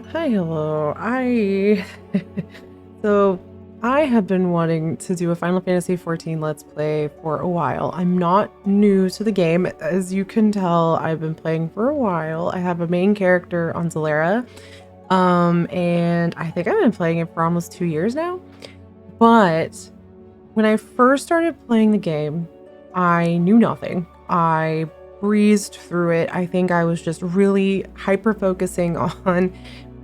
Hi, hello. So I have been wanting to do a Final Fantasy XIV Let's Play for a while. I'm not new to the game. As you can tell, I've been playing for a while. I have a main character on Zalera. And I think I've been playing it for almost 2 years now. But when I first started playing the game, I knew nothing. I breezed through it. I think I was just really hyper focusing on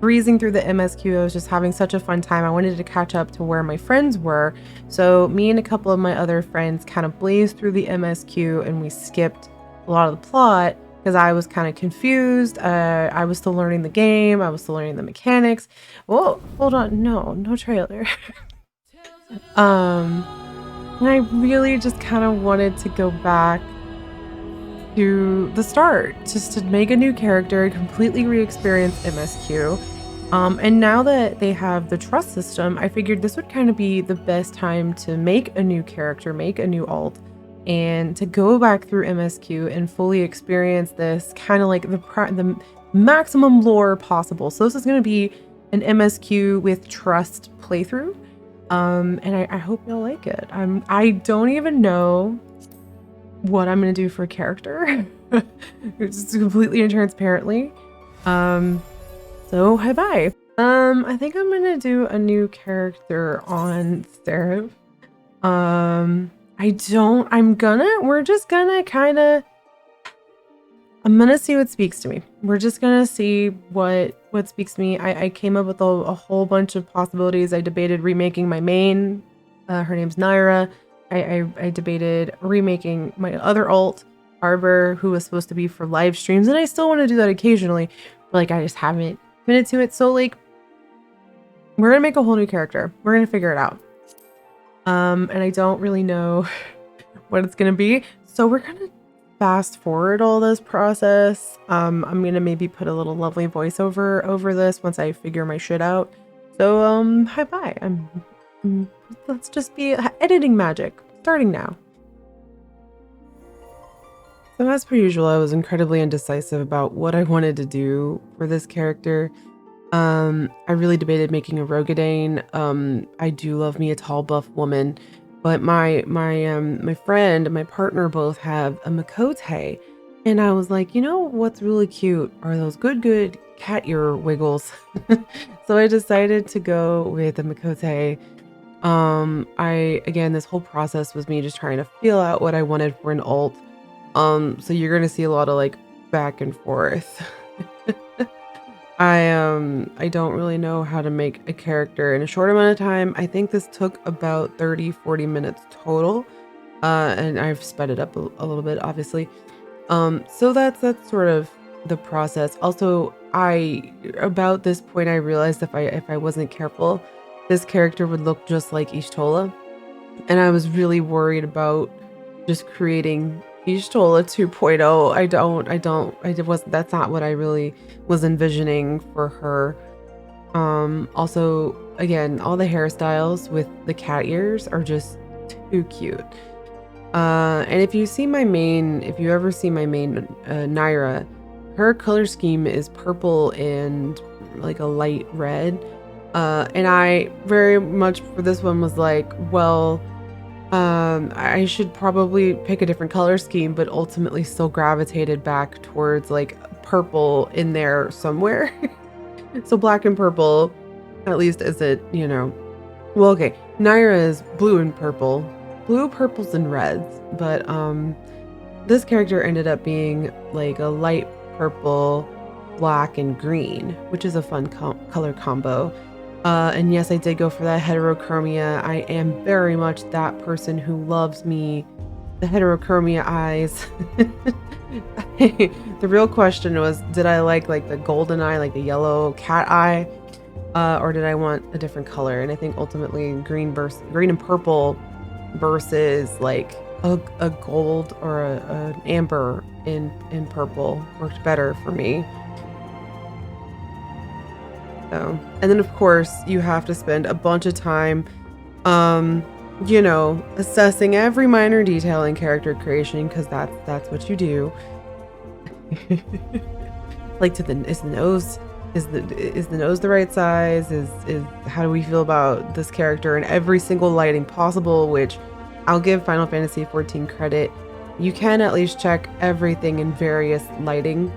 breezing through the MSQ. I was just having such a fun time. I wanted to catch up to where my friends were. So me and a couple of my other friends kind of blazed through the MSQ and we skipped a lot of the plot because I was kind of confused. I was still learning the game. I was still learning the mechanics. Whoa, hold on. No trailer. And I really just kind of wanted to go back to the start, just to make a new character, completely re-experience MSQ. And now that they have the trust system, I figured this would kind of be the best time to make a new character, make a new alt, and to go back through MSQ and fully experience this kind of like the maximum lore possible. So this is going to be an MSQ with trust playthrough. And I hope y'all like it. I don't even know what I'm gonna do for a character. Just completely and transparently. So hi bye. I think I'm gonna do a new character on XIV. I'm gonna see what speaks to me. We're just gonna see what speaks to me. I came up with a whole bunch of possibilities. I debated remaking my main. Her name's Naira. I debated remaking my other alt, Arbor, who was supposed to be for live streams, and I still want to do that occasionally, but like I just haven't committed to it. So like, we're gonna make a whole new character. We're gonna figure it out. And I don't really know what it's gonna be. So we're gonna fast forward all this process. I'm gonna maybe put a little lovely voiceover over this once I figure my shit out. So hi bye. Let's just be editing magic starting now. So as per usual, I was incredibly indecisive about what I wanted to do for this character. I really debated making a Rogadane. I do love me a tall buff woman. But my friend and my partner both have a Miqo'te, and I was like, you know what's really cute are those good cat ear wiggles. So I decided to go with a Miqo'te. Again, this whole process was me just trying to feel out what I wanted for an alt. So you're gonna see a lot of like back and forth. I don't really know how to make a character in a short amount of time. I think this took about 30-40 minutes total. And I've sped it up a little bit, obviously. So that's sort of the process. Also, about this point I realized if I wasn't careful, this character would look just like Y'shtola. And I was really worried about just creating Y'shtola 2.0. That's not what I really was envisioning for her. Also, again, all the hairstyles with the cat ears are just too cute. And if you ever see my main, Naira, her color scheme is purple and like a light red. And I very much for this one was like, well, I should probably pick a different color scheme, but ultimately still gravitated back towards like purple in there somewhere. So black and purple, at least is it, you know, well, okay, Naira is blue and purple, blue, purples, and reds, but this character ended up being like a light purple, black, and green, which is a fun color combo. And yes, I did go for that heterochromia. I am very much that person who loves me the heterochromia eyes. The real question was, did I like the golden eye, like the yellow cat eye, or did I want a different color? And I think ultimately green and purple versus like a gold or an amber in purple worked better for me. So, and then of course you have to spend a bunch of time, you know, assessing every minor detail in character creation, because that's what you do. Like, is the nose is the nose the right size? Is how do we feel about this character in every single lighting possible? Which I'll give Final Fantasy XIV credit. You can at least check everything in various lighting,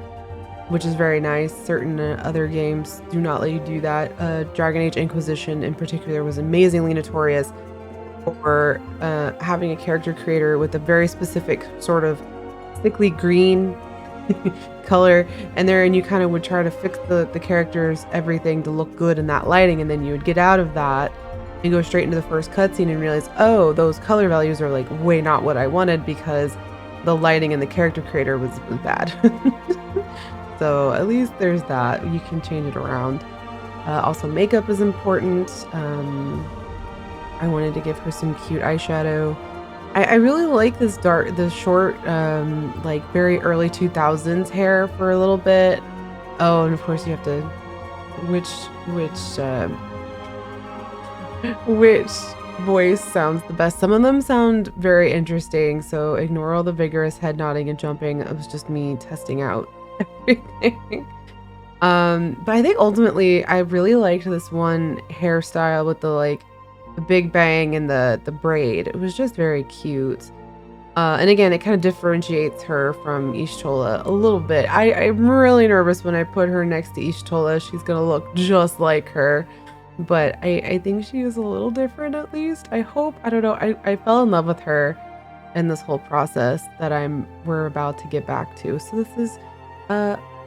which is very nice. Certain other games do not let you do that. Dragon Age Inquisition in particular was amazingly notorious for having a character creator with a very specific sort of sickly green color, and you kind of would try to fix the characters, everything to look good in that lighting, and then you would get out of that and go straight into the first cutscene and realize, oh, those color values are like way not what I wanted because the lighting and the character creator was bad. So at least there's that. You can change it around. Also, makeup is important. I wanted to give her some cute eyeshadow. I really like this short, like very early 2000s hair for a little bit. Oh, and of course you have to, which voice sounds the best? Some of them sound very interesting, so ignore all the vigorous head nodding and jumping. It was just me testing out everything. But I think ultimately I really liked this one hairstyle with the big bang and the braid. It was just very cute. And again, it kind of differentiates her from Y'shtola a little bit. I'm really nervous when I put her next to Y'shtola. She's gonna look just like her. But I think she is a little different at least. I hope. I don't know. I fell in love with her in this whole process that we're about to get back to. So this is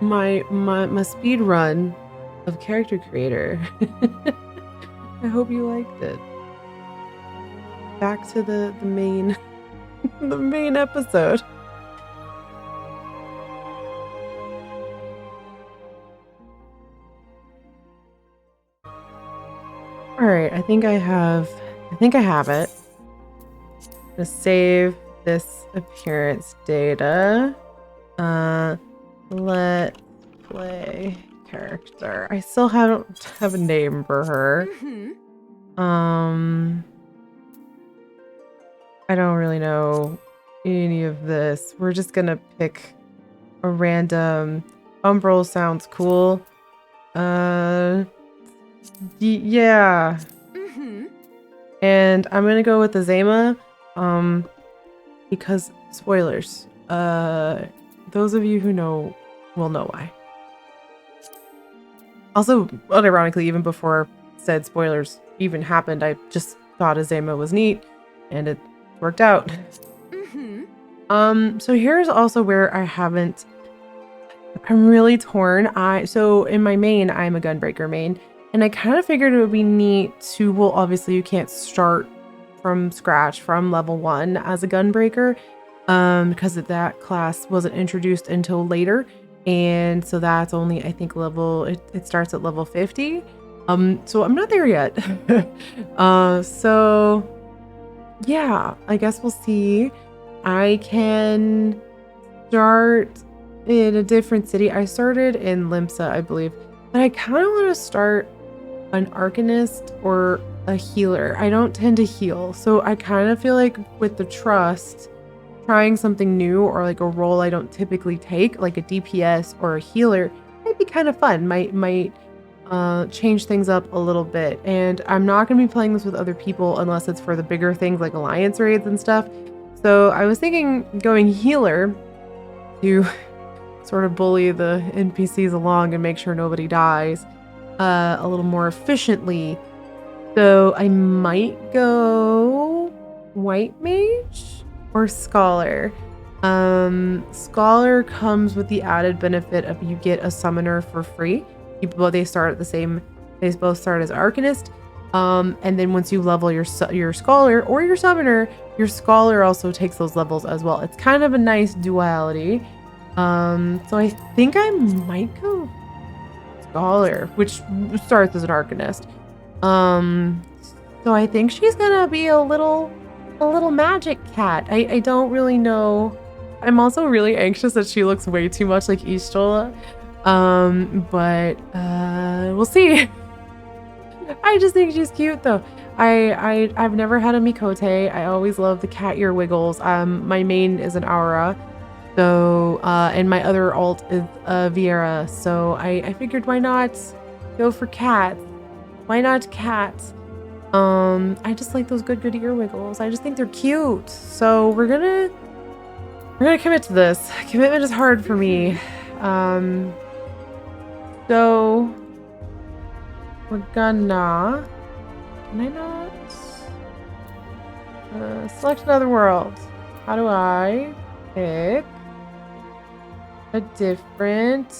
my speed run of character creator. I hope you liked it. Back to the main the main episode. All right, I think I have it. I'm gonna save this appearance data. Let's play character. I still don't have a name for her. I don't really know any of this. We're just gonna pick a random. Umbral sounds cool. Yeah. And I'm gonna go with the Zema, because spoilers. Those of you who know will know why. Also, unironically, even before said spoilers even happened, I just thought Azema was neat, and it worked out. So here's also where I'm really torn. So in my main, I'm a Gunbreaker main, and I kind of figured it would be neat to, well, obviously you can't start from scratch from level 1 as a Gunbreaker, because that class wasn't introduced until later, and so that's only, I think, it starts at level 50. So I'm not there yet. So yeah, I guess we'll see. I can start in a different city. I started in Limsa, I believe, but I kind of want to start an Arcanist or a healer. I don't tend to heal, so I kind of feel like with the trust, trying something new or like a role I don't typically take, like a DPS or a healer, might be kind of fun. Might change things up a little bit. And I'm not going to be playing this with other people unless it's for the bigger things like alliance raids and stuff. So I was thinking going healer to sort of bully the NPCs along and make sure nobody dies a little more efficiently. So I might go White Mage or Scholar. Scholar comes with the added benefit of you get a summoner for free. They both start as Arcanist. And then once you level your Scholar or your Summoner, your Scholar also takes those levels as well. It's kind of a nice duality. So I think I might go Scholar, which starts as an Arcanist. So I think she's gonna be a little magic cat. I don't really know. I'm also really anxious that she looks way too much like Y'shtola. But we'll see. I just think she's cute though. I've never had a Miqo'te. I always love the cat ear wiggles. My main is an Aura, So, and my other alt is Vieira. So I figured why not go for cats? Why not cats? I just like those good ear wiggles. I just think they're cute. So we're gonna commit to this. Commitment is hard for me. So we're gonna, can I not? Select another world. How do I pick a different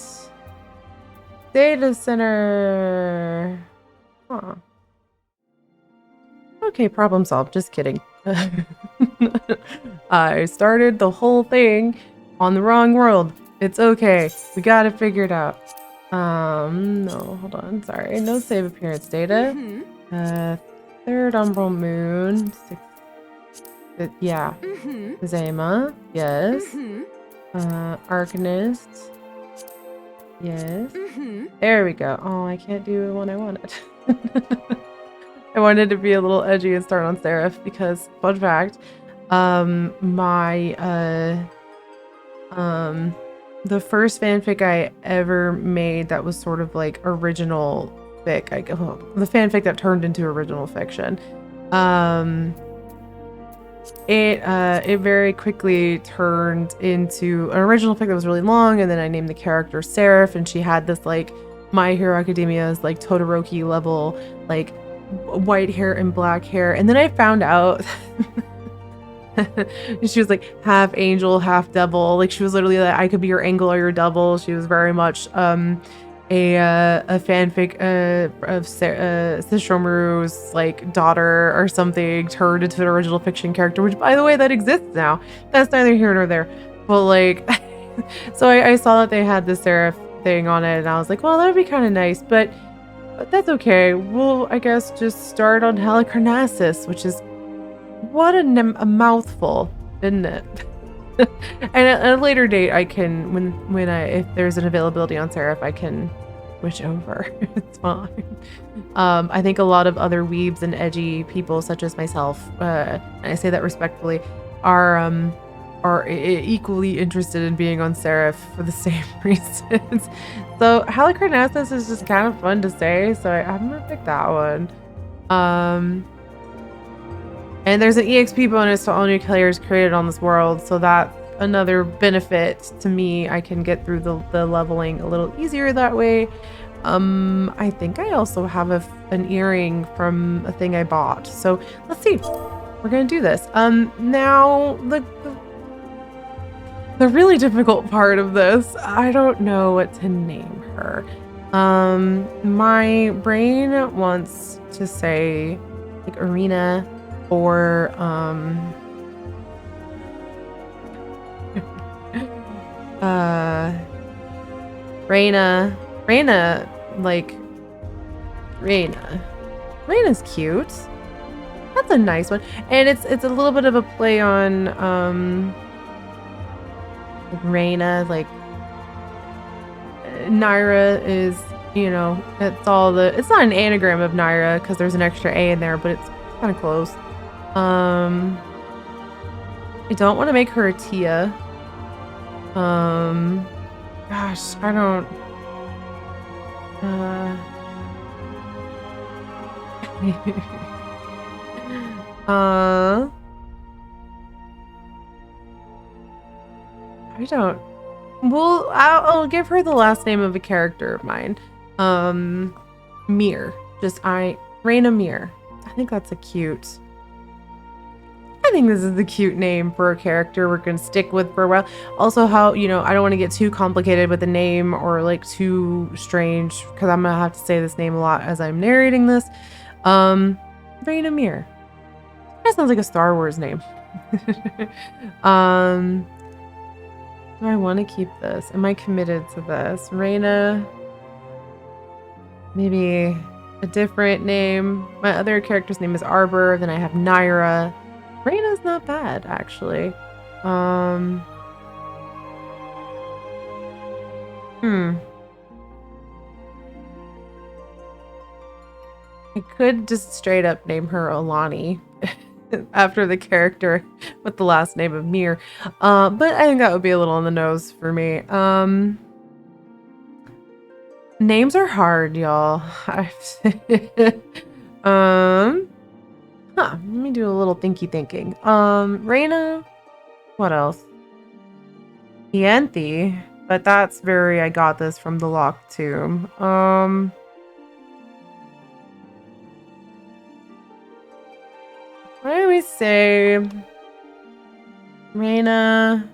data center? Huh. Okay, problem solved. Just kidding. I started the whole thing on the wrong world. It's okay. We gotta figure it out. No, hold on. Sorry. No save appearance data. Third umbral moon. Yeah. Zama. Yes. Arcanist. Yes. There we go. Oh, I can't do the one I wanted. I wanted to be a little edgy and start on Seraph because, fun fact, the first fanfic I ever made that was sort of like original fic, the fanfic that turned into original fiction, it very quickly turned into an original fic that was really long, and then I named the character Seraph, and she had this like My Hero Academia's like Todoroki level like white hair and black hair, and then I found out she was like half angel, half devil. Like she was literally like, I could be your angel or your devil. She was very much a fanfic of Sesshomaru's like daughter or something turned into an original fiction character, which by the way that exists now. That's neither here nor there. But like so I saw that they had the Seraph thing on it, and I was like, well, that would be kind of nice, but that's okay. We'll, I guess, just start on Halicarnassus, which is what a mouthful, isn't it? And at a later date, I can, if there's an availability on Seraph, I can switch over. It's fine. I think a lot of other weebs and edgy people, such as myself, and I say that respectfully, are equally interested in being on Seraph for the same reasons. So Halicarnassus is just kind of fun to say, so I'm gonna pick that one. And there's an EXP bonus to all new players created on this world, so that's another benefit to me. I can get through the leveling a little easier that way. I think I also have an earring from a thing I bought, so let's see. We're gonna do this. Now the really difficult part of this, I don't know what to name her. My brain wants to say like Arena or Rayna, like Rayna's cute. That's a nice one, and it's a little bit of a play on Rayna, like Naira is, you know, it's not an anagram of Naira because there's an extra A in there, but it's kind of close. I don't want to make her a Tia. Gosh, I don't. I don't. Well, I'll give her the last name of a character of mine. Mir. Rayna Mir. I think that's a cute. I think this is a cute name for a character we're gonna stick with for a while. Also, how, you know, I don't want to get too complicated with the name or like too strange, because I'm gonna have to say this name a lot as I'm narrating this. Rayna Mir. That sounds like a Star Wars name. Do I want to keep this? Am I committed to this? Rayna. Maybe a different name. My other character's name is Arbor. Then I have Naira. Rayna's not bad, actually. I could just straight up name her Alani. after the character with the last name of Mir. But I think that would be a little on the nose for me. Names are hard, y'all. Let me do a little thinking. Rayna, what else? Ianthe, but that's I got this from the Locked Tomb. What do we say? Rayna.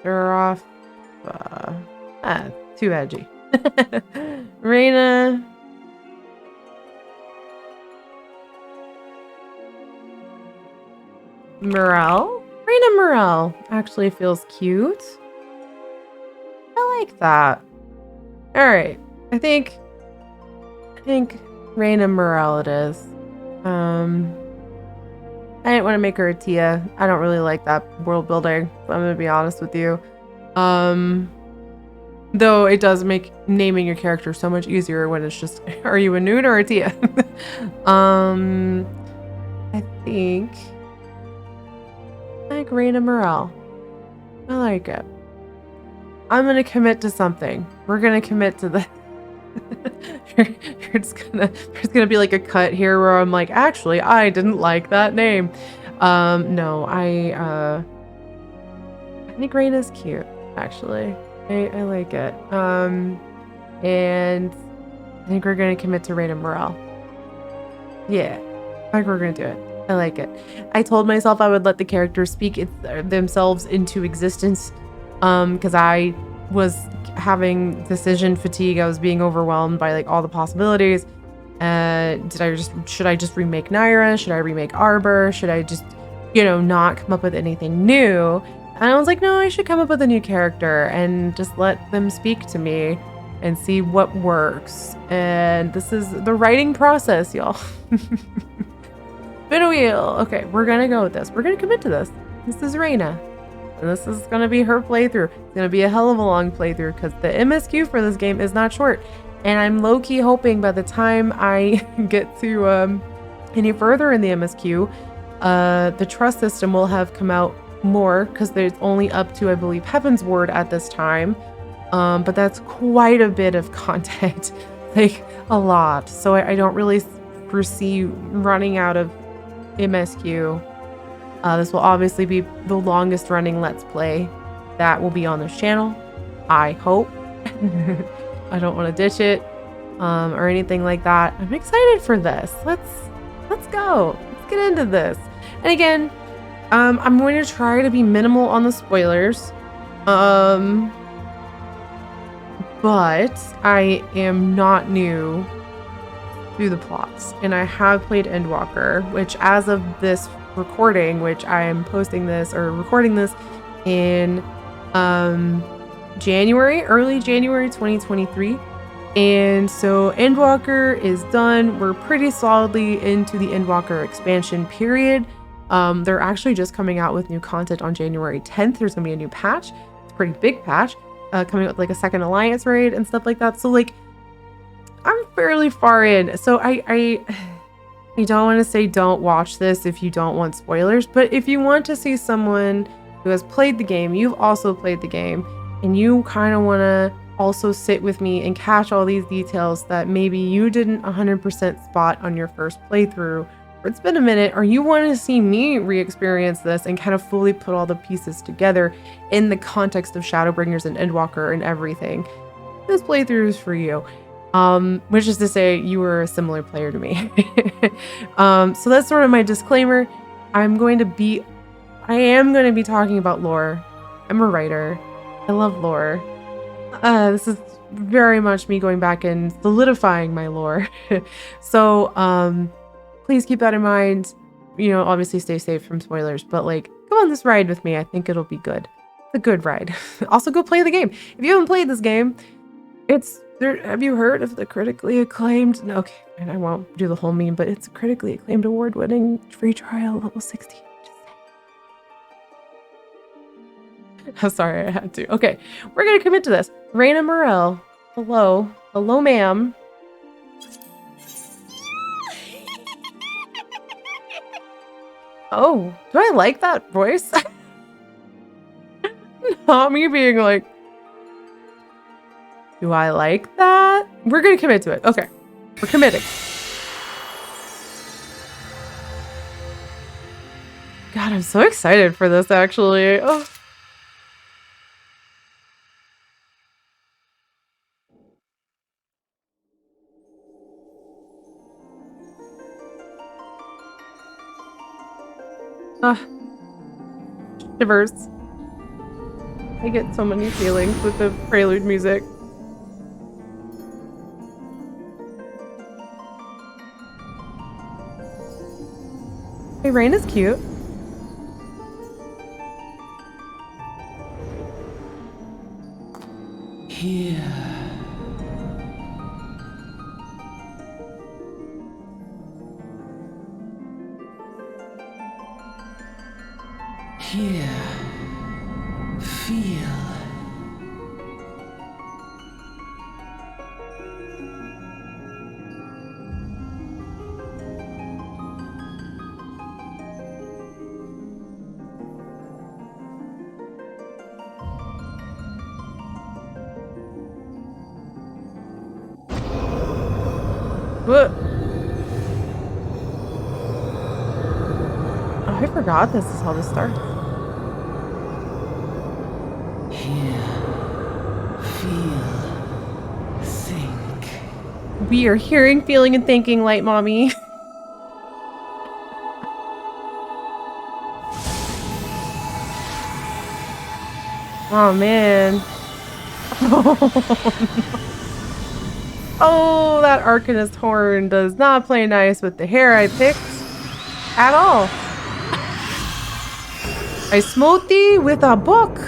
They're off. Too edgy. Rayna. Mirelle? Rayna Mirelle actually feels cute. I like that. Alright. I think Rayna Mirelle it is. I didn't want to make her a Tia. I don't really like that world building. I'm gonna be honest with you. Though it does make naming your character so much easier when it's just, are you a Newt or a Tia? I think Rayna Mirelle. I like it. I'm gonna commit to something. We're gonna commit to the. There's gonna be like a cut here where I'm like, actually, I didn't like that name. No, I think Rayna's cute. Actually, I like it. And I think we're gonna commit to Rayna Mirelle. Yeah, I think we're gonna do it. I like it. I told myself I would let the characters speak themselves into existence, because I was having decision fatigue. I was being overwhelmed by like all the possibilities. Should I just remake Naira? Should I remake Arbor? Should I just, not come up with anything new? And I was like, no, I should come up with a new character and just let them speak to me and see what works. And this is the writing process, y'all. Spin a wheel. Okay, we're gonna go with this. We're gonna commit to this. This is Rayna. And this is gonna be her playthrough. It's gonna be a hell of a long playthrough because the MSQ for this game is not short. And I'm low-key hoping by the time I get to any further in the MSQ, the trust system will have come out more because there's only up to, I believe, Heaven's Ward at this time. But that's quite a bit of content, like a lot. So I don't really foresee running out of MSQ. This will obviously be the longest running Let's Play that will be on this channel. I hope. I don't want to ditch it or anything like that. I'm excited for this. Let's go. Let's get into this. And again, I'm going to try to be minimal on the spoilers. But I am not new to the plots, and I have played Endwalker, which as of this recording, which I am posting this or recording this in early January 2023. And so Endwalker is done. We're pretty solidly into the Endwalker expansion period. They're actually just coming out with new content on January 10th. There's gonna be a new patch. It's a pretty big patch, coming with like a second alliance raid and stuff like that. So like I'm fairly far in. So I don't want to say don't watch this if you don't want spoilers, but if you want to see someone who has played the game, you've also played the game, and you kind of want to also sit with me and catch all these details that maybe you didn't 100% spot on your first playthrough, or it's been a minute, or you want to see me re-experience this and kind of fully put all the pieces together in the context of Shadowbringers and Endwalker and everything, this playthrough is for you. Which is to say you were a similar player to me. So that's sort of my disclaimer. I am going to be talking about lore. I'm a writer. I love lore. This is very much me going back and solidifying my lore. So, please keep that in mind. Obviously stay safe from spoilers, but like, come on this ride with me. I think it'll be good. It's a good ride. Also go play the game. If you haven't played this game, have you heard of the critically acclaimed? No, okay, and I won't do the whole meme, but it's a critically acclaimed award-winning free trial level 16. I'm sorry, I had to. Okay, we're gonna commit to this. Rayna Mirelle Hello. Hello, ma'am. Oh, do I like that voice? Not me being like, do I like that? We're gonna commit to it. Okay, we're committing. God, I'm so excited for this, actually. Oh. Shivers. I get so many feelings with the prelude music. Hey, Rayna's cute. Here. Here. Feel. What? Oh, I forgot this is how this starts. Here. Feel. Think. We are hearing, feeling, and thinking, Light Mommy. Oh, man. Oh, that Arcanist horn does not play nice with the hair I picked at all. I smote thee with a book.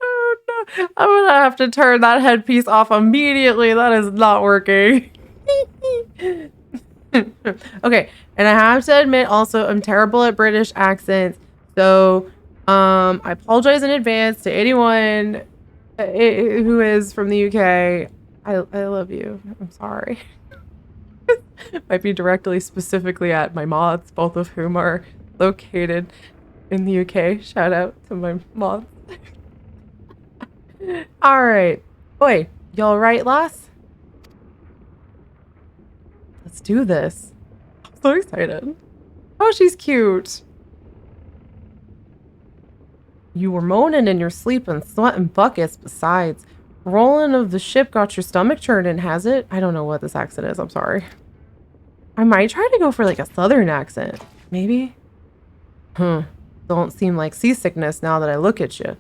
Oh, no. I'm gonna have to turn that headpiece off immediately. That is not working. Okay, and I have to admit also I'm terrible at British accents, so I apologize in advance to anyone who is from the UK. I love you. I'm sorry. Might be directly specifically at my mods, both of whom are located in the UK. Shout out to my mods. All right. Oi, y'all right, lass? Let's do this. I'm so excited. Oh, she's cute. You were moaning in your sleep and sweating buckets besides. Rolling of the ship got your stomach churning, has it? I don't know what this accent is. I'm sorry. I might try to go for like a southern accent. Maybe? Don't seem like seasickness now that I look at you.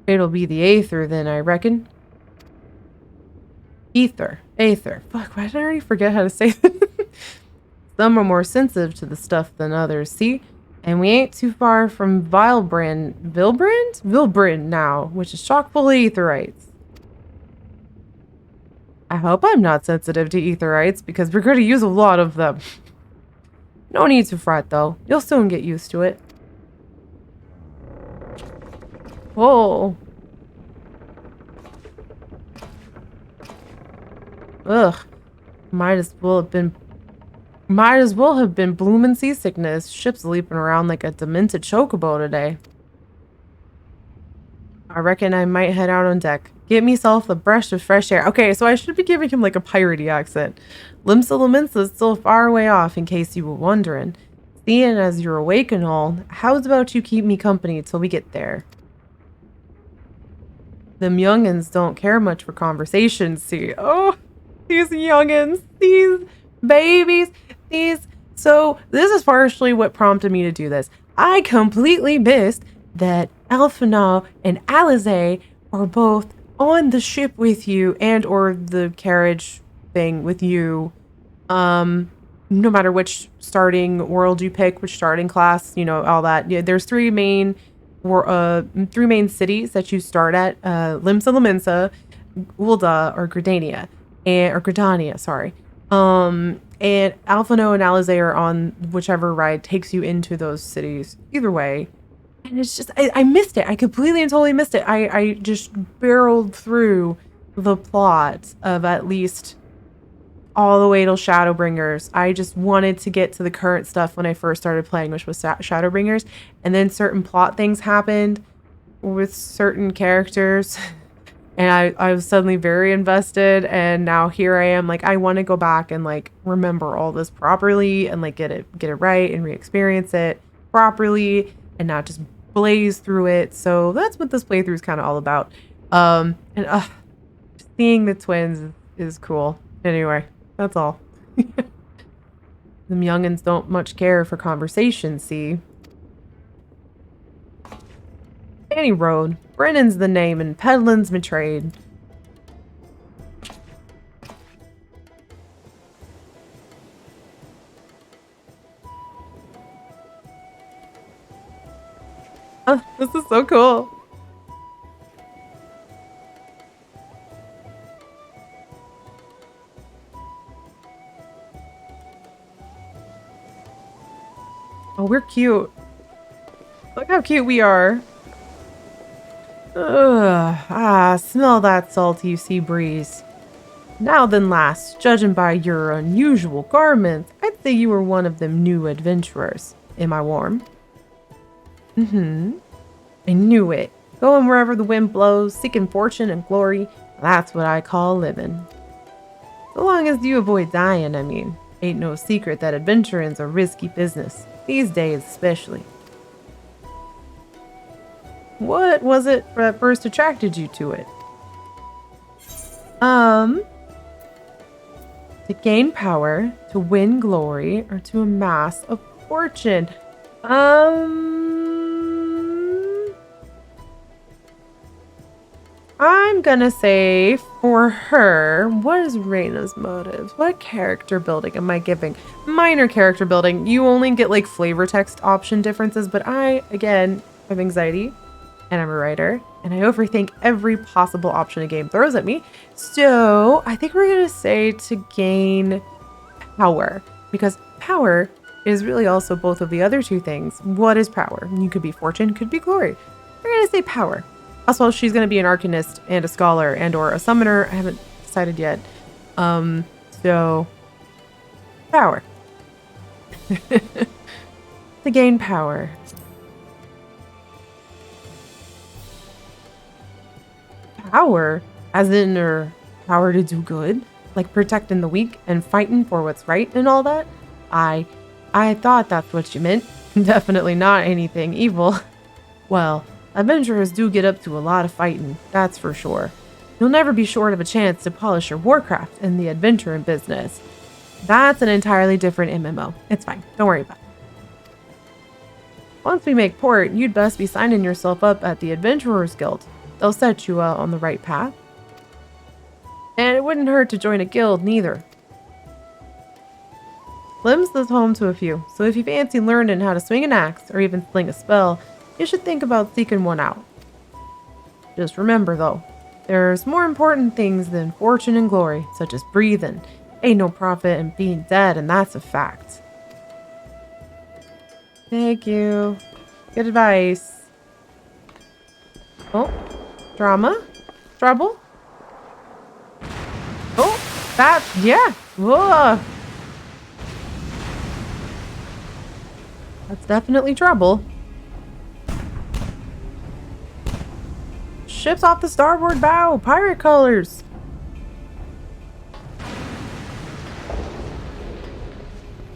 It'll be the Aether then, I reckon. Ether. Aether. Fuck, why did I already forget how to say that? Some are more sensitive to the stuff than others, see? And we ain't too far from Vilbrand now, which is chock full of Aetherites. I hope I'm not sensitive to Aetherites, because we're going to use a lot of them. No need to fret, though. You'll soon get used to it. Whoa. Ugh. Might as well have been bloomin' seasickness. Ship's leaping around like a demented chocobo today. I reckon I might head out on deck. Get myself a breath of fresh air. Okay, so I should be giving him like a piratey accent. Limsa Lominsa is still far away off, in case you were wondering. Seeing as you're awake and all, how's about you keep me company till we get there? Them youngins don't care much for conversations, see. Oh, these youngins, these babies, these... So this is partially what prompted me to do this. I completely missed that Elfina and Alize are both on the ship with you and or the carriage thing with you. No matter which starting world you pick, which starting class, you know, all that. Yeah, there's three main cities that you start at. Limsa, Lominsa, Ulda, or Gridania. or Gridania, sorry. And Alphino and Alizé are on whichever ride takes you into those cities. Either way. And it's just, I missed it. I completely and totally missed it. I just barreled through the plot of at least all the way till Shadowbringers. I just wanted to get to the current stuff when I first started playing, which was Shadowbringers. And then certain plot things happened with certain characters. And I was suddenly very invested. And now here I am, like, I want to go back and, like, remember all this properly and, like, get it right and re-experience it properly and not just blaze through it. So that's what this playthrough is kind of all about. And seeing the twins is cool. Anyway, that's all. Them youngins don't much care for conversation, see? Any road. Brennan's the name and peddling's my trade. Oh, this is so cool. Oh, we're cute. Look how cute we are. Ugh, smell that salty sea breeze. Now then, lass, judging by your unusual garments, I'd say you were one of them new adventurers. Am I warm? Mm-hmm. I knew it. Going wherever the wind blows, seeking fortune and glory, that's what I call living. So long as you avoid dying, I mean. Ain't no secret that adventuring's a risky business. These days especially. What was it that first attracted you to it? To gain power, to win glory, or to amass a fortune. I'm gonna say for her, what is Rayna's motives? What character building am I giving? Minor character building. You only get like flavor text option differences, but I, again, have anxiety and I'm a writer and I overthink every possible option a game throws at me. So I think we're gonna say to gain power, because power is really also both of the other two things. What is power? You could be fortune, could be glory. We're gonna say power. Also, she's going to be an arcanist and a scholar and or a summoner. I haven't decided yet. So, power. To gain power. Power? As in, or power to do good? Like protecting the weak and fighting for what's right and all that? I thought that's what you meant. Definitely not anything evil. Well, adventurers do get up to a lot of fighting, that's for sure. You'll never be short of a chance to polish your warcraft in the adventuring business. That's an entirely different MMO. It's fine, don't worry about it. Once we make port, you'd best be signing yourself up at the Adventurers Guild. They'll set you on the right path. And it wouldn't hurt to join a guild, neither. Limsa's home to a few, so if you fancy learning how to swing an axe or even sling a spell, you should think about seeking one out. Just remember though, there's more important things than fortune and glory, such as breathing. Ain't no profit in being dead, and that's a fact. Thank you. Good advice. Oh, drama? Trouble? Oh, that, yeah. Whoa. That's definitely trouble. Ship's off the starboard bow. Pirate colors.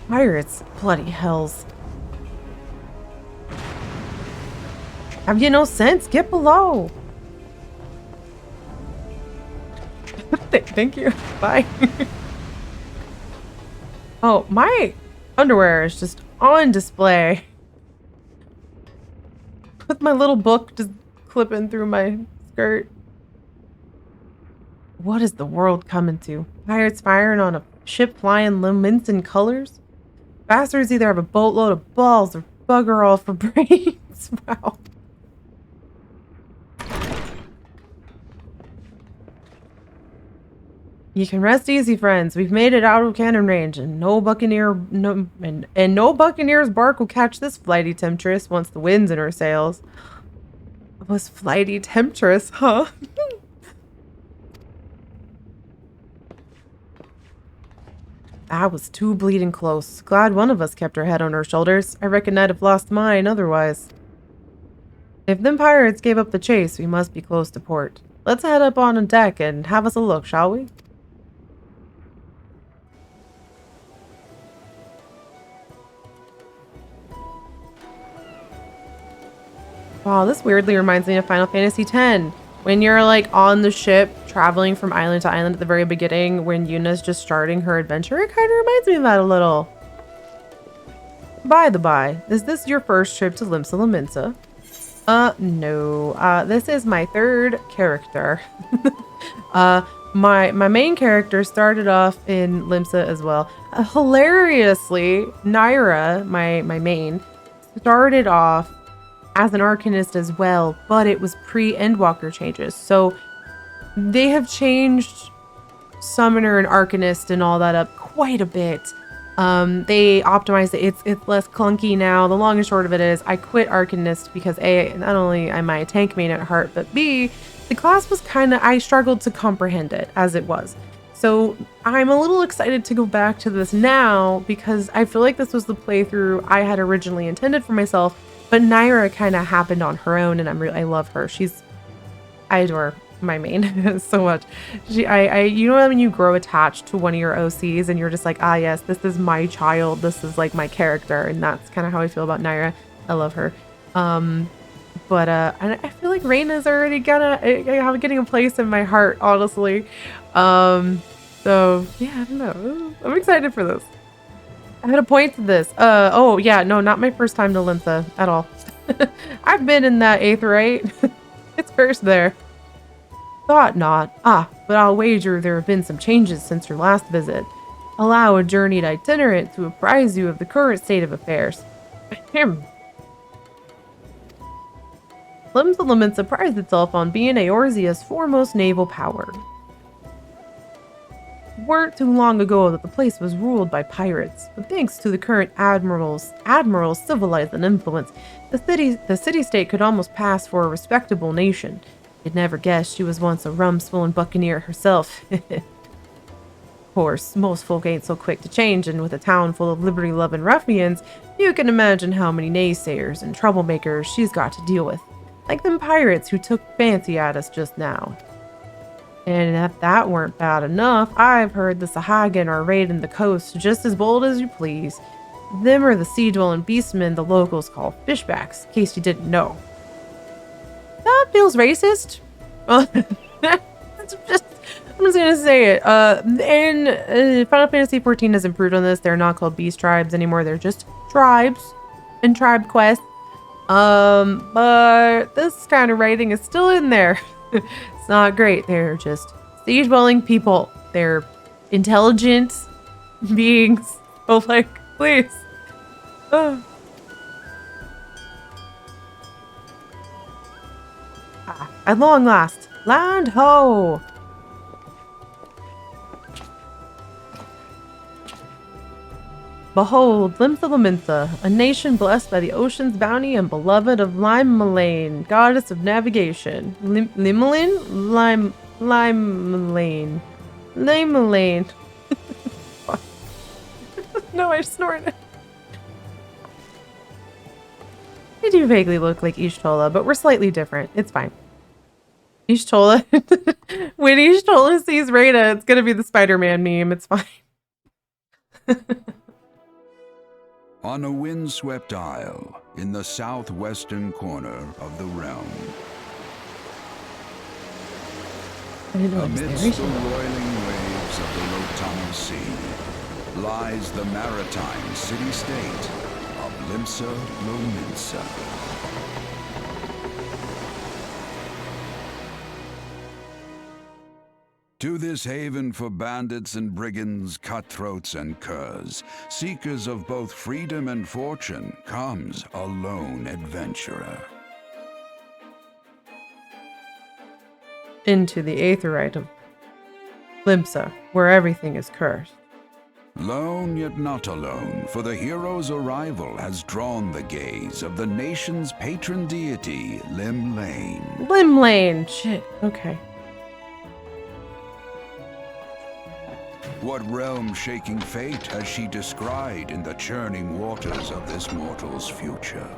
Pirates. Bloody hells. Have you no sense? Get below. Thank you. Bye. Oh, my underwear is just on display. With my little book just clipping through my skirt. What is the world coming to? Pirates firing on a ship flying Lominsa colors? Bastards either have a boatload of balls or bugger all for brains. Wow. You can rest easy, friends. We've made it out of cannon range, and no buccaneer's bark will catch this flighty temptress once the wind's in her sails. Was flighty temptress, huh? That was too bleeding close. Glad one of us kept her head on her shoulders. I reckon I'd have lost mine otherwise. If them pirates gave up the chase, we must be close to port. Let's head up on deck and have us a look, shall we? Wow, this weirdly reminds me of Final Fantasy X. When you're like on the ship traveling from island to island at the very beginning, when Yuna's just starting her adventure, it kind of reminds me of that a little. By the by, is this your first trip to Limsa Lominsa? No. This is my third character. My main character started off in Limsa as well. Hilariously, Naira, my main, started off as an Arcanist as well, but it was pre-Endwalker changes. So they have changed Summoner and Arcanist and all that up quite a bit. They optimized it. It's less clunky now. The long and short of it is I quit Arcanist because A, not only am I a tank main at heart, but B, the class was I struggled to comprehend it as it was. So I'm a little excited to go back to this now because I feel like this was the playthrough I had originally intended for myself, but Naira kind of happened on her own, and I love her. I adore my main so much. You know when you grow attached to one of your OCs and you're just like, ah, yes, this is my child. This is like my character, and that's kind of how I feel about Naira. I love her. But I feel like Rayna's already getting a place in my heart, honestly. So yeah, I don't know. I'm excited for this. I had a point to this. Oh yeah, no, not my first time to Limsa at all. I've been in that Aetheryte. It's first there. Thought not. Ah, but I'll wager there have been some changes since your last visit. Allow a journeyed itinerant to apprise you of the current state of affairs. Limsa Lominsa prides itself on being Eorzea's foremost naval power. Weren't too long ago that the place was ruled by pirates, but thanks to the current admiral's civilizing influence, the city-state could almost pass for a respectable nation. You'd never guess she was once a rum-swilling buccaneer herself. Of course, most folk ain't so quick to change, and with a town full of liberty-loving ruffians, you can imagine how many naysayers and troublemakers she's got to deal with. Like them pirates who took fancy at us just now. And if that weren't bad enough, I've heard the Sahagin are raiding the coast just as bold as you please. Them are the sea-dwelling beastmen the locals call fishbacks, in case you didn't know. That feels racist. I'm just gonna say it. And Final Fantasy XIV has improved on this. They're not called beast tribes anymore. They're just tribes and tribe quests. But this kind of writing is still in there. It's not great. They're just sea-dwelling people. They're intelligent beings. Oh, like, please. At long last, land ho! Behold, Limsa Lominsa, a nation blessed by the ocean's bounty and beloved of Limelane, goddess of navigation. Limelane? Limelane. No, I snorted. They do vaguely look like Ishtola, but we're slightly different. It's fine. Ishtola. When Ishtola sees Rayna, it's gonna be the Spider-Man meme. It's fine. On a windswept isle in the southwestern corner of the realm, amidst the roiling waves of the Lotamil Sea, lies the maritime city-state of Limsa Lominsa. To this haven for bandits and brigands, cutthroats and curs, seekers of both freedom and fortune, comes a lone adventurer. Into the Aetheryte of Limsa, where everything is cursed. Lone yet not alone, for the hero's arrival has drawn the gaze of the nation's patron deity, Limlane. Limlane! Shit, okay. What realm-shaking fate has she descried in the churning waters of this mortal's future?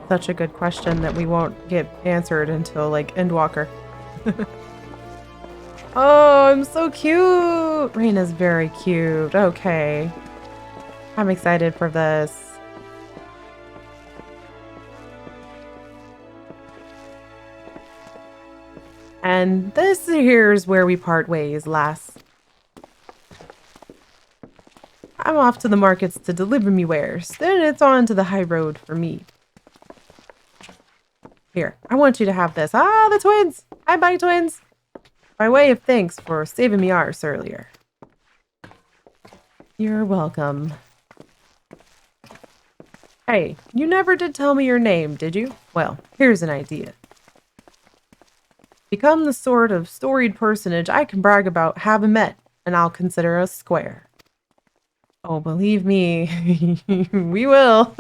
Such a good question that we won't get answered until, like, Endwalker. Oh, I'm so cute! Rayna's very cute. Okay. I'm excited for this. And this here's where we part ways, lass. I'm off to the markets to deliver me wares. Then it's on to the high road for me. Here, I want you to have this. Ah, the twins! Hi, bye, twins! By way of thanks for saving me arse earlier. You're welcome. Hey, you never did tell me your name, did you? Well, here's an idea. Become the sort of storied personage I can brag about having met, and I'll consider us square. Oh, believe me, we will.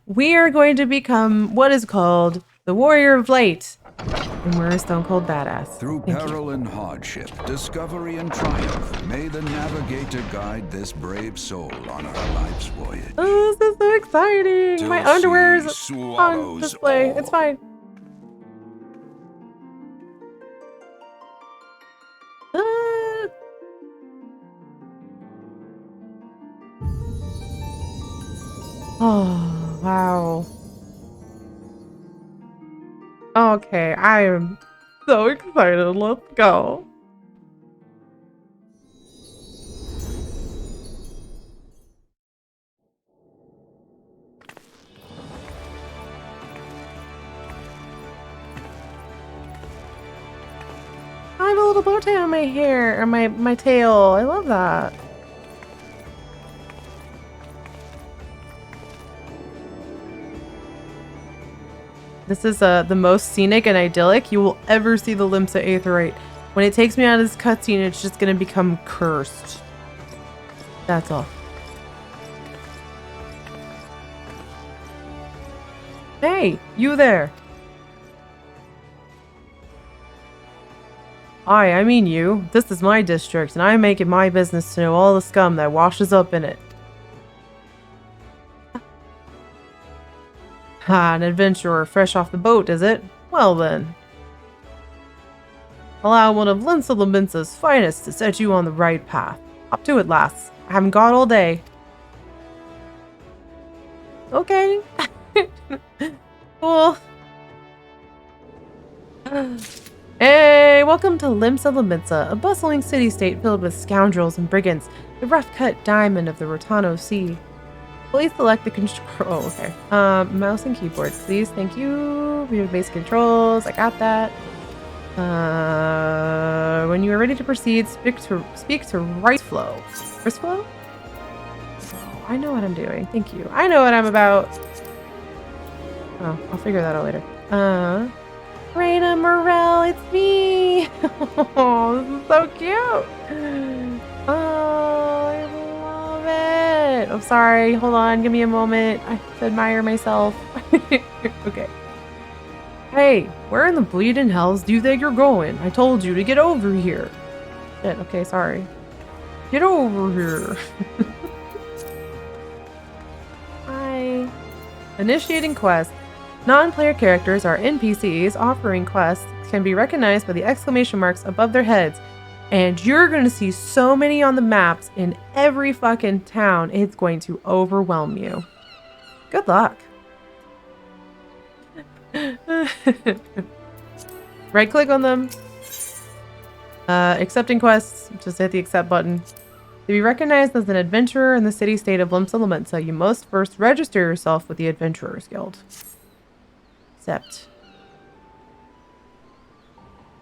We are going to become what is called the Warrior of Light. And we're a stone cold badass. Through peril and hardship, discovery and triumph, may the navigator guide this brave soul on her life's voyage. Oh, this is so exciting! Till My underwear is sea on swallows display. all. It's fine. Oh, wow. Okay, I am so excited. Let's go. I have a little bow tie on my hair, or my tail. I love that. This is the most scenic and idyllic you will ever see the Limsa Aetheryte. When it takes me out of this cutscene, it's just gonna become cursed. That's all. Hey, you there. Hi, I mean you. This is my district, and I make it my business to know all the scum that washes up in it. Ah, an adventurer fresh off the boat, is it? Well then. Allow one of Lominsa's finest to set you on the right path. Up to it, lass. I haven't got all day. Okay. Cool. Hey, welcome to Lominsa, a bustling city-state filled with scoundrels and brigands, the rough-cut diamond of the Rotano Sea. Please select the control. Oh, okay. Mouse and keyboard, please. Thank you. View basic controls. I got that. When you are ready to proceed, speak to Riceflow. Riceflow? Oh, I know what I'm doing. Thank you. I know what I'm about. Oh, I'll figure that out later. Rayna Mirelle, it's me! Oh, this is so cute! Oh, I love it! I'm sorry, hold on, give me a moment. I have to admire myself. Okay. Hey, where in the bleeding hells do you think you're going? I told you to get over here. Shit, okay, sorry. Get over here. Hi. Initiating quest. Non-player characters are NPCs offering quests can be recognized by the exclamation marks above their heads. And you're going to see so many on the maps in every fucking town, it's going to overwhelm you. Good luck. Right click on them. Accepting quests, just hit the accept button. To be recognized as an adventurer in the city-state of Lominsa, you must first register yourself with the Adventurers Guild. Accept.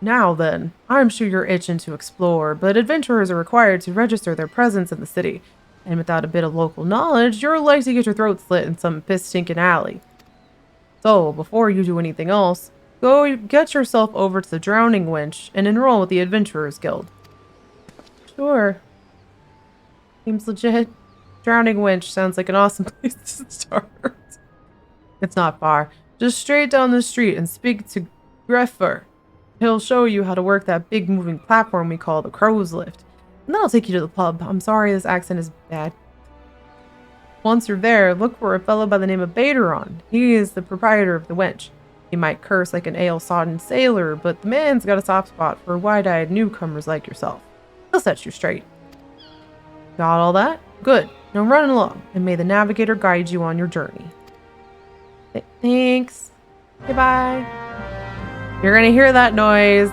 Now then, I'm sure you're itching to explore, but adventurers are required to register their presence in the city, and without a bit of local knowledge, you're likely to get your throat slit in some piss-stinking alley. So, before you do anything else, go get yourself over to the Drowning Wench and enroll with the Adventurers Guild. Sure. Seems legit. Drowning Wench sounds like an awesome place to start. It's not far. Just straight down the street and speak to Greffer. He'll show you how to work that big moving platform we call the Crow's Lift. And then I'll take you to the pub. I'm sorry this accent is bad. Once you're there, look for a fellow by the name of Baderon. He is the proprietor of the Wench. He might curse like an ale-sodden sailor, but the man's got a soft spot for wide-eyed newcomers like yourself. He'll set you straight. Got all that? Good. Now run along, and may the navigator guide you on your journey. Thanks. Goodbye. You're gonna hear that noise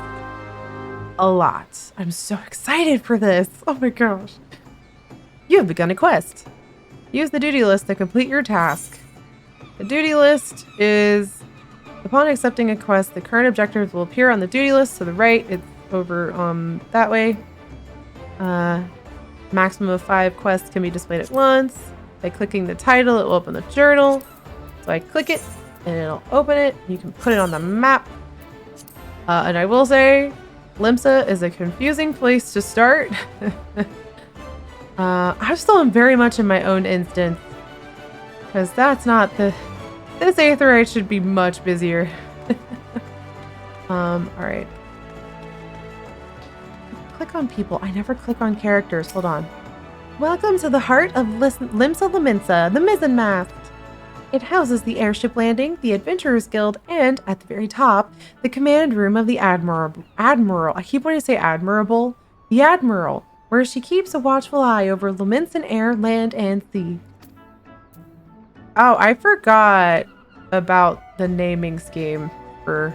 a lot. I'm so excited for this. Oh my gosh. You have begun a quest. Use the duty list to complete your task. The duty list is, upon accepting a quest, the current objectives will appear on the duty list to the right. It's over that way. Maximum of 5 quests can be displayed at once. By clicking the title, it will open the journal. So I click it, and it'll open it. You can put it on the map. And I will say, Limsa is a confusing place to start. I still am very much in my own instance. Because that's not the... This Aetheryte should be much busier. Alright. Click on people. I never click on characters. Hold on. Welcome to the heart of Limsa Lominsa, the mizzen mast. It houses the airship landing, the Adventurers Guild, and, at the very top, the command room of the Admiral. I keep wanting to say Admirable. The Admiral, where she keeps a watchful eye over Lominsan air, land, and sea. Oh, I forgot about the naming scheme for...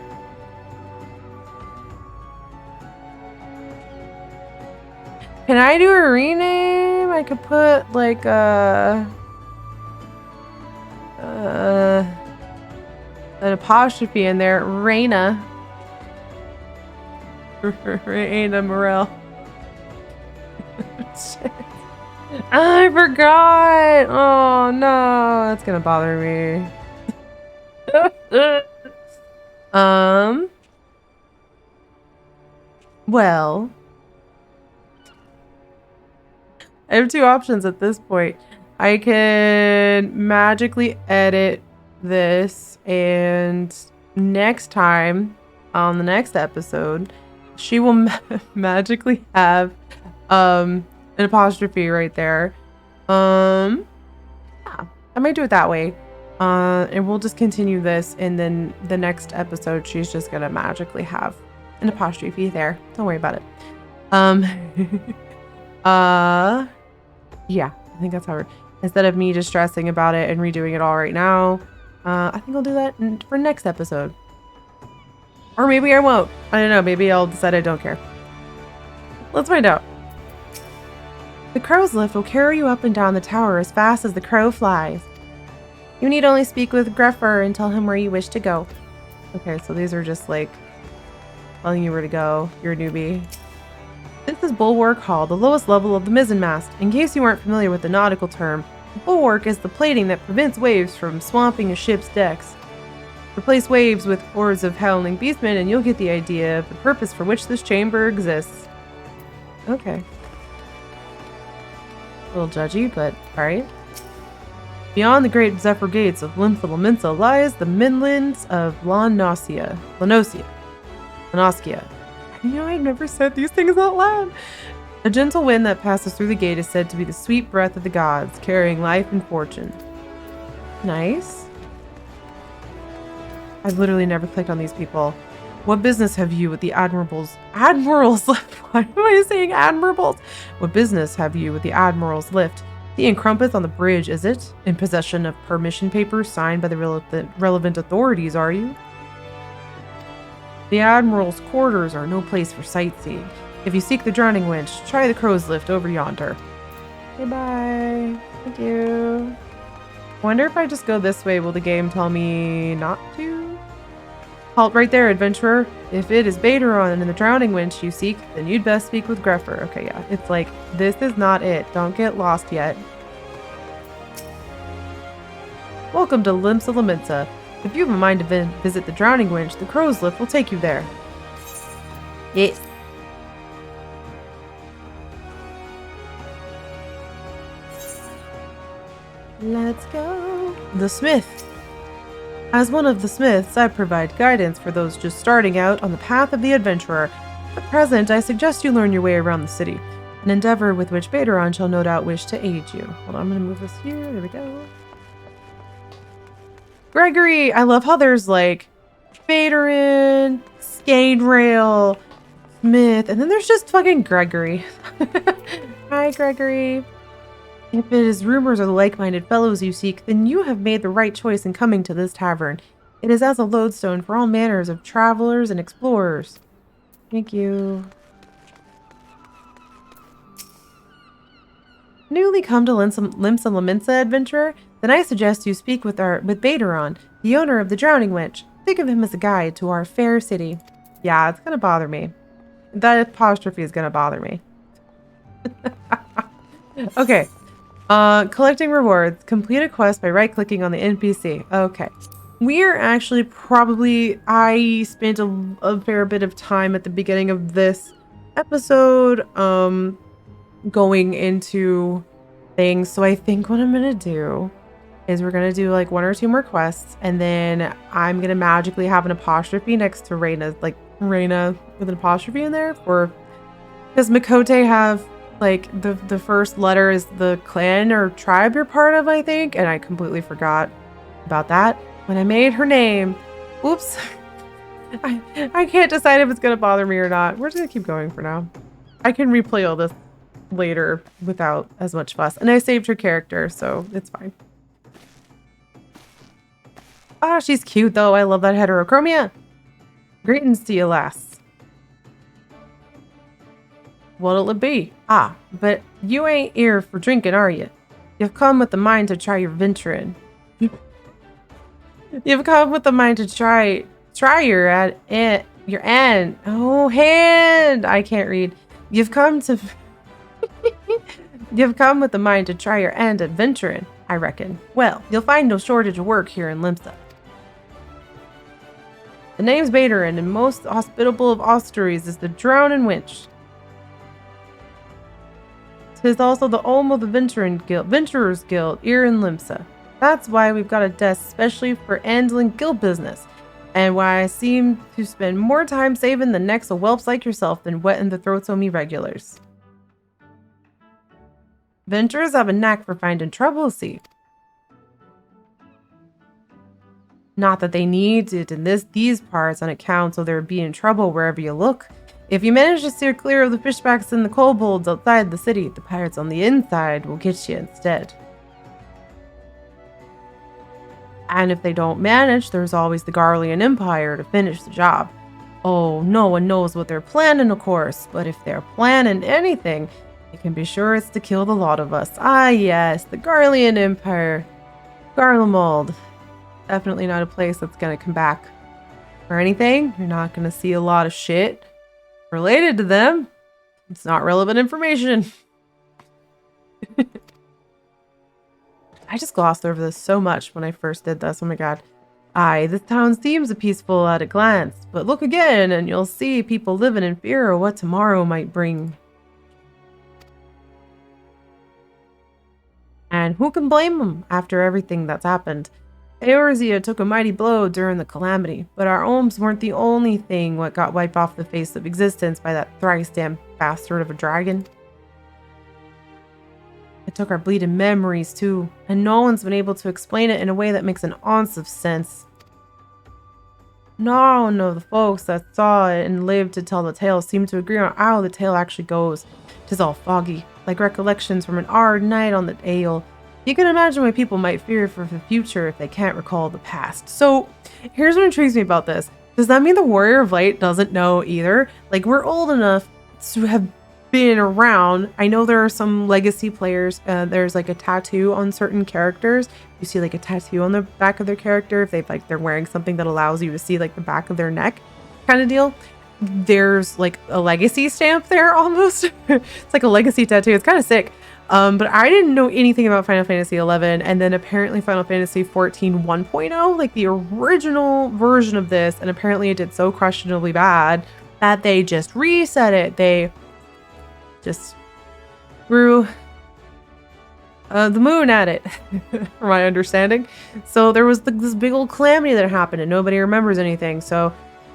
Can I do a rename? I could put, like, an apostrophe in there. Rayna. Rayna Mirelle. Shit. I forgot. Oh no, that's gonna bother me. Well, I have 2 options at this point. I can magically edit this, and next time on the next episode, she will magically have an apostrophe right there. Yeah, I might do it that way. And we'll just continue this, and then the next episode she's just gonna magically have an apostrophe there. Don't worry about it. Yeah, I think that's how instead of me just stressing about it and redoing it all right now, I think I'll do that for next episode. Or maybe I won't. I don't know. Maybe I'll decide I don't care. Let's find out. The crow's lift will carry you up and down the tower as fast as the crow flies. You need only speak with Greffer and tell him where you wish to go. Okay, so these are just like telling you where to go. You're a newbie. This is Bulwark Hall, the lowest level of the mizzenmast. In case you aren't familiar with the nautical term, the bulwark is the plating that prevents waves from swamping a ship's decks. Replace waves with hordes of howling beastmen and you'll get the idea of the purpose for which this chamber exists. Okay. A little judgy, but alright. Beyond the great Zephyr gates of Lominsa lies the midlands of Lanosia. You know, I've never said these things out loud. A gentle wind that passes through the gate is said to be the sweet breath of the gods, carrying life and fortune. Nice. I've literally never clicked on these people. What business have you with the admirals? Why am I saying admirals? What business have you with the admiral's lift? The encrumpeth on the bridge, is it? In possession of permission papers signed by the relevant authorities, are you? The admiral's quarters are no place for sightseeing. If you seek the drowning wench, try the crow's lift over yonder. Goodbye. Thank you. Wonder if I just go this way, will the game tell me not to? Halt right there, adventurer. If it is Baderon and the drowning wench you seek, then you'd best speak with Greffer. Okay, yeah. It's like, this is not it. Don't get lost yet. Welcome to Limsa Lominsa. If you have a mind to visit the drowning wench, the crow's lift will take you there. Yes. Let's go. The Smith. As one of the Smiths, I provide guidance for those just starting out on the path of the adventurer. At present, I suggest you learn your way around the city, an endeavor with which Baderon shall no doubt wish to aid you. Hold on, I'm going to move this here. There we go. Gregory! I love how there's like Baderon, Scadrail, Smith, and then there's just fucking Gregory. Hi, Gregory. If it is rumors or the like-minded fellows you seek, then you have made the right choice in coming to this tavern. It is as a lodestone for all manners of travelers and explorers. Thank you. Newly come to Limsa Lominsa, adventurer? Then I suggest you speak with Baderon, the owner of the Drowning Wench. Think of him as a guide to our fair city. Yeah, it's gonna bother me. That apostrophe is gonna bother me. Okay. Collecting rewards. Complete a quest by right-clicking on the NPC. Okay. We're actually probably... I spent a fair bit of time at the beginning of this episode, going into things. So I think what I'm gonna do is we're gonna do like 1 or 2 more quests, and then I'm gonna magically have an apostrophe next to Rayna, like Rayna with an apostrophe in there, for... Does Miqo'te have... like, the first letter is the clan or tribe you're part of, I think. And I completely forgot about that when I made her name. Oops. I can't decide if it's going to bother me or not. We're just going to keep going for now. I can replay all this later without as much fuss. And I saved her character, so it's fine. Ah, she's cute, though. I love that heterochromia. Greetings to you, lass. What'll it be? Ah, but you ain't here for drinking, are you? You've come with the mind to try your venturing. You've come with the mind to try your hand. Oh, hand! I can't read. You've come with the mind to try your hand at venturing, I reckon. Well, you'll find no shortage of work here in Limsa. The name's Baderon, and most hospitable of hostelries is the Drowning Wench. 'Tis also the home of the Venturers Guild here in Limsa. That's why we've got a desk specially for handling guild business, and why I seem to spend more time saving the necks of whelps like yourself than wetting the throats of me regulars. Venturers have a knack for finding trouble, see. Not that they need it in these parts on account of there being trouble wherever you look. If you manage to steer clear of the fishbacks and the kobolds outside the city, the pirates on the inside will get you instead. And if they don't manage, there's always the Garlean Empire to finish the job. Oh, no one knows what they're planning, of course, but if they're planning anything, you can be sure it's to kill the lot of us. Ah, yes, the Garlean Empire. Garlemald. Definitely not a place that's going to come back for anything. You're not going to see a lot of shit related to them. It's not relevant information. I just glossed over this so much when I first did this. Oh my god. Aye, this town seems peaceful at a glance, but look again and you'll see people living in fear of what tomorrow might bring. And who can blame them after everything that's happened? Eorzea took a mighty blow during the calamity, but our homes weren't the only thing what got wiped off the face of existence by that thrice-damned bastard of a dragon. It took our bleeding memories too, and no one's been able to explain it in a way that makes an ounce of sense. None of the folks that saw it and lived to tell the tale seem to agree on how the tale actually goes. 'Tis all foggy, like recollections from an hard night on the Dale. You can imagine why people might fear for the future if they can't recall the past. So, here's what intrigues me about this. Does that mean the Warrior of Light doesn't know either? Like, we're old enough to have been around. I know there are some legacy players. There's like a tattoo on certain characters. You see like a tattoo on the back of their character if they're wearing something that allows you to see like the back of their neck kind of deal. There's like a legacy stamp there almost. It's like a legacy tattoo. It's kind of sick. But I didn't know anything about Final Fantasy XI, and then apparently Final Fantasy XIV 1.0, like the original version of this, and apparently it did so questionably bad that they just reset it. They just grew the moon at it, from my understanding. So there was this big old calamity that happened and nobody remembers anything. So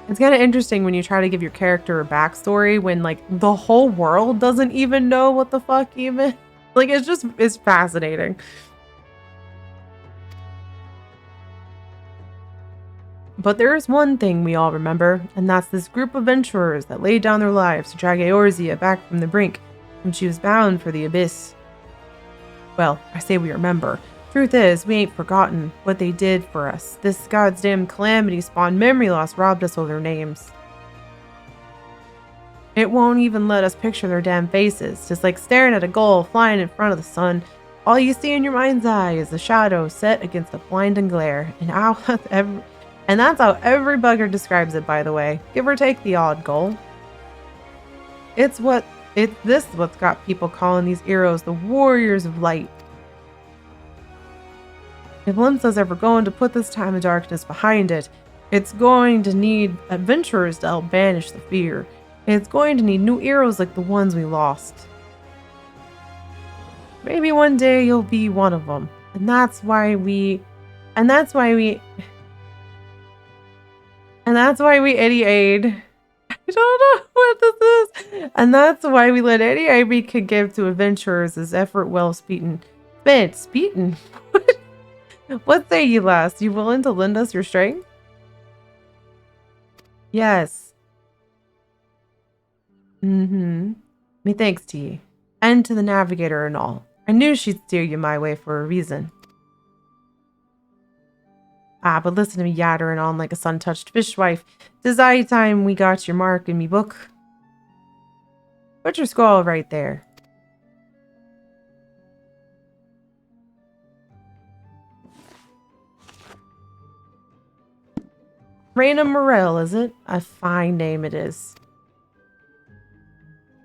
it's kind of interesting when you try to give your character a backstory when like the whole world doesn't even know what the fuck even. Like it's fascinating. But there is one thing we all remember, and that's this group of adventurers that laid down their lives to drag Eorzea back from the brink when she was bound for the abyss. Well, I say we remember. Truth is, we ain't forgotten what they did for us. This goddamn calamity spawned memory loss, robbed us of their names. It won't even let us picture their damn faces, just like staring at a goal flying in front of the sun. All you see in your mind's eye is the shadow set against a blinding glare, and that's how every bugger describes it, by the way. Give or take the odd goal. This is what's got people calling these heroes the warriors of light. If Limsa's ever going to put this time of darkness behind it, it's going to need adventurers to help banish the fear. It's going to need new heroes like the ones we lost. Maybe one day you'll be one of them. And that's why we Eddie aid. I don't know what this is. And that's why we let any aid we could give to adventurers is effort well spent. Speeten? What say you last? You willing to lend us your strength? Yes. Me thanks to ye. And to the navigator and all. I knew she'd steer you my way for a reason. But listen to me yattering on like a sun-touched fishwife. 'Tis high time we got your mark in me book. Put your skull right there. Rayna Mirelle, is it? A fine name it is.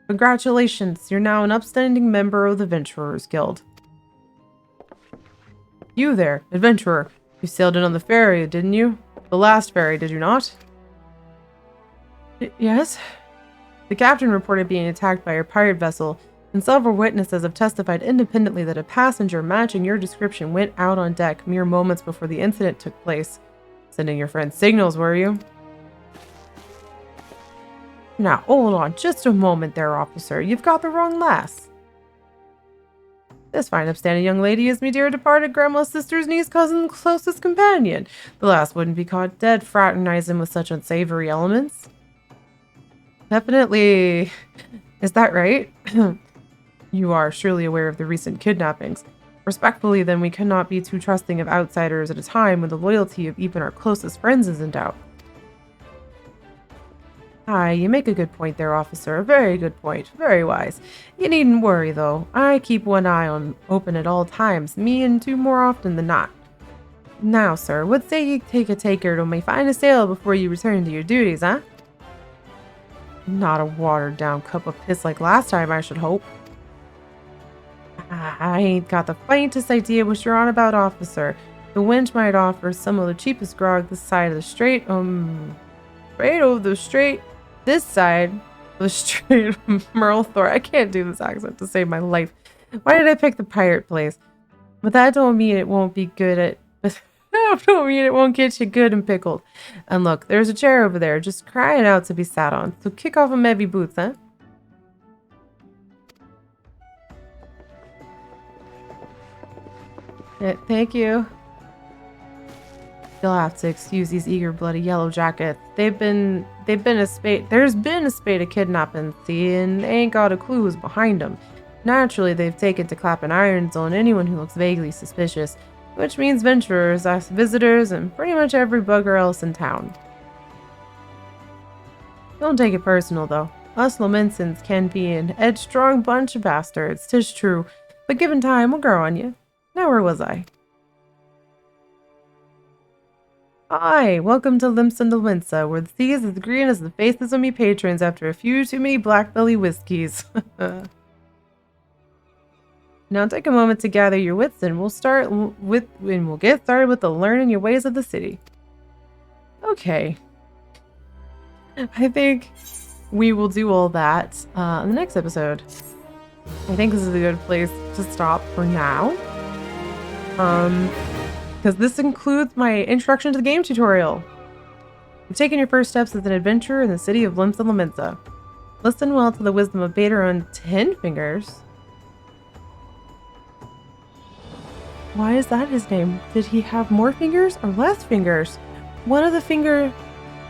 Congratulations, you're now an upstanding member of the Adventurers Guild. You there, adventurer. You sailed in on the ferry, didn't you? The last ferry, did you not? Yes. The captain reported being attacked by a pirate vessel, and several witnesses have testified independently that a passenger matching your description went out on deck mere moments before the incident took place. Sending your friend signals, were you? Now, hold on just a moment there, officer. You've got the wrong lass. This fine, upstanding young lady is me dear departed grandma's sister's niece, cousin, closest companion. The lass wouldn't be caught dead fraternizing with such unsavory elements. Definitely. Is that right? You are surely aware of the recent kidnappings. Respectfully, then, we cannot be too trusting of outsiders at a time when the loyalty of even our closest friends is in doubt. Aye, you make a good point there, officer. A very good point. Very wise. You needn't worry, though. I keep one eye open at all times, me and two more often than not. Now, sir, what say you take a taker to my finest ale before you return to your duties, huh? Not a watered-down cup of piss like last time, I should hope. I ain't got the faintest idea what you're on about, officer. The Wench might offer some of the cheapest grog this side of the strait, this side of the Strait of Merlethor. I can't do this accent to save my life. Why did I pick the pirate place? But that don't mean it won't be good at... that don't mean it won't get you good and pickled. And look, there's a chair over there just crying out to be sat on. So kick off them heavy boots, huh? Yeah, thank you. You'll have to excuse these eager bloody yellow jackets. There's been a spate of kidnapping, see, and they ain't got a clue who's behind them. Naturally, they've taken to clapping irons on anyone who looks vaguely suspicious, which means venturers, us visitors, and pretty much every bugger else in town. Don't take it personal, though. Us Lominsans can be an headstrong bunch of bastards, 'tis true, but given time, we'll grow on you. Now where was I? Hi, welcome to Limsa and Lominsa, where the sea is as green as the faces of me patrons after a few too many black belly whiskeys. Now take a moment to gather your wits and we'll get started with the learning your ways of the city. Okay. I think we will do all that in the next episode. I think this is a good place to stop for now. Because this includes my introduction to the game tutorial. You've taken your first steps as an adventurer in the city of Limsa Lominsa. Listen well to the wisdom of Bader 10 Fingers. Why is that his name? Did he have more fingers or less fingers? One of the finger...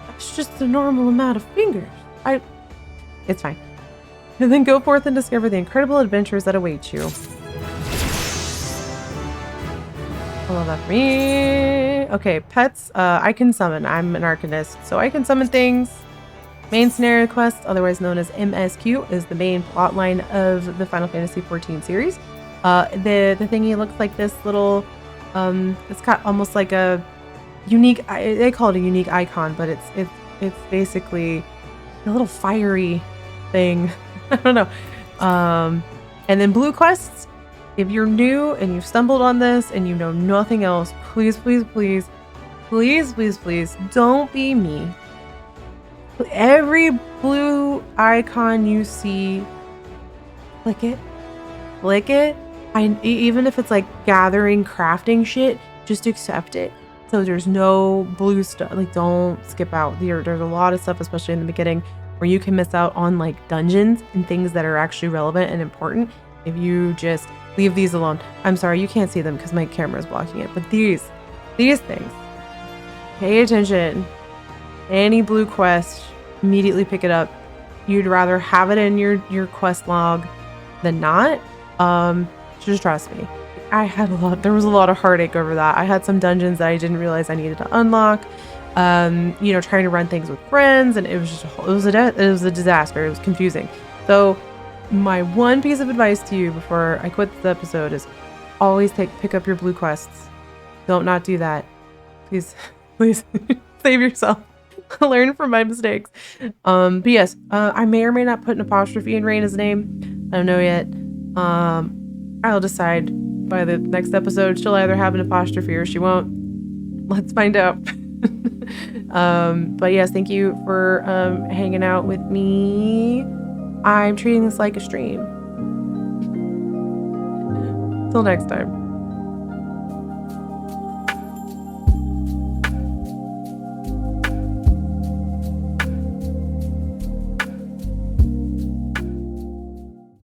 That's just the normal amount of fingers. It's fine. And then go forth and discover the incredible adventures that await you. I love that for me. Okay, pets. I can summon. I'm an Arcanist, so I can summon things. Main scenario quest, otherwise known as MSQ, is the main plotline of the Final Fantasy XIV series. The thingy looks like this little. It's got almost like a unique. They call it a unique icon, but it's basically a little fiery thing. I don't know. And then blue quests. If you're new and you've stumbled on this and you know nothing else, please, please, please, please, please, please, don't be me. Every blue icon you see, click it. Click it. Even if it's like gathering, crafting shit, just accept it. So there's no blue stuff. Like, don't skip out. There's a lot of stuff, especially in the beginning, where you can miss out on like dungeons and things that are actually relevant and important if you just leave these alone. I'm sorry, you can't see them because my camera is blocking it, but these things, pay attention. Any blue quest, immediately pick it up. You'd rather have it in your quest log than not. Just trust me. There was a lot of heartache over that. I had some dungeons that I didn't realize I needed to unlock. Trying to run things with friends, and it was a disaster. It was confusing. So my one piece of advice to you before I quit this episode is always pick up your blue quests. Don't not do that. Please, please save yourself. Learn from my mistakes. But yes, I may or may not put an apostrophe in Rayna's name. I don't know yet. I'll decide by the next episode. She'll either have an apostrophe or she won't. Let's find out. But yes, thank you for hanging out with me. I'm treating this like a stream. Till next time.